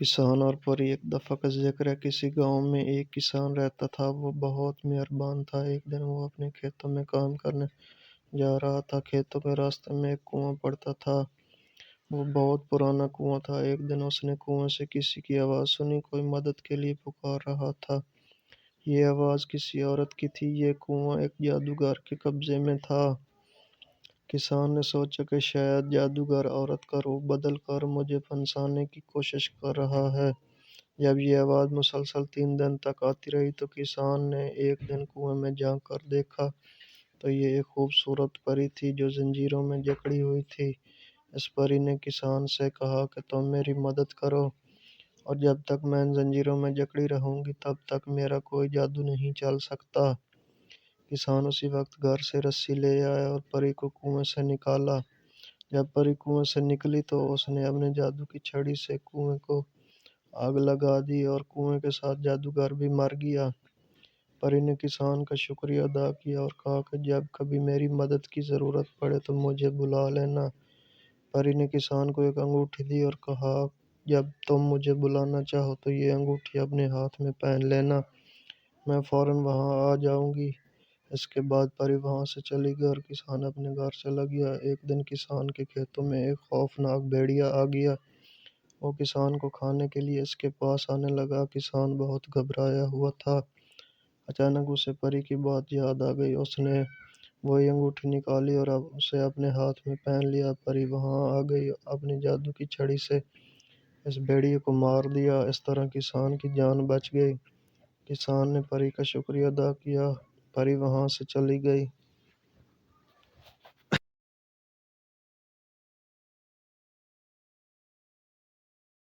किसान और परी। एक दफा का जिक्र है, किसी गांव में एक किसान रहता था। वो बहुत मेहरबान था। एक दिन वो अपने खेतों में काम करने जा रहा था। खेतों के रास्ते में एक कुआं पड़ता था। वो बहुत पुराना कुआं था। एक दिन उसने कुएं से किसी की आवाज सुनी, कोई मदद के लिए पुकार रहा था। ये आवाज किसी औरत की थी। ये कुआं एक जादूगर के कब्जे में था। किसान ने सोचा कि शायद जादूगर औरत का रूप बदल कर मुझे फंसाने की कोशिश कर रहा है। जब ये आवाज मुसलसल 3 दिन तक आती रही तो किसान ने एक दिन कुएं में झांक कर देखा, तो ये एक खूबसूरत परी थी जो जंजीरों में जकड़ी हुई थी। इस परी ने किसान से कहा कि तुम मेरी मदद करो, और जब तक मैं इन जंजीरों में जकड़ी रहूंगी तब तक मेरा कोई जादू नहीं चल सकता। किसान उसी वक्त घर से रस्सी ले आया और परी को कुएं से निकाला। जब परी कुएं से निकली तो उसने अपने जादू की छड़ी से कुएं को आग लगा दी और कुएं के साथ जादूगर भी मर गया। परी ने किसान का शुक्रिया अदा किया और कहा कि जब कभी मेरी मदद की जरूरत पड़े तो मुझे बुला लेना। परी ने किसान को एक अंगूठी दी और कहा, जब तुम मुझे बुलाना चाहो तो ये अंगूठी अपने हाथ में पहन लेना, मैं फौरन वहां आ जाऊंगी। इसके बाद परी वहां से चली गई और किसान अपने घर चला गया। एक दिन किसान के खेतों में एक खौफनाक भेड़िया आ गया। वो किसान को खाने के लिए इसके पास आने लगा। किसान बहुत घबराया हुआ था। अचानक उसे परी की बात याद आ गई। उसने वही अंगूठी निकाली और अब उसे अपने हाथ में पहन लिया। परी वहां आ गई, अपनी जादू की छड़ी से इस भेड़िए को मार दिया। इस तरह किसान की जान बच गई। किसान ने परी का शुक्रिया अदा किया। परी वहां से चली गई।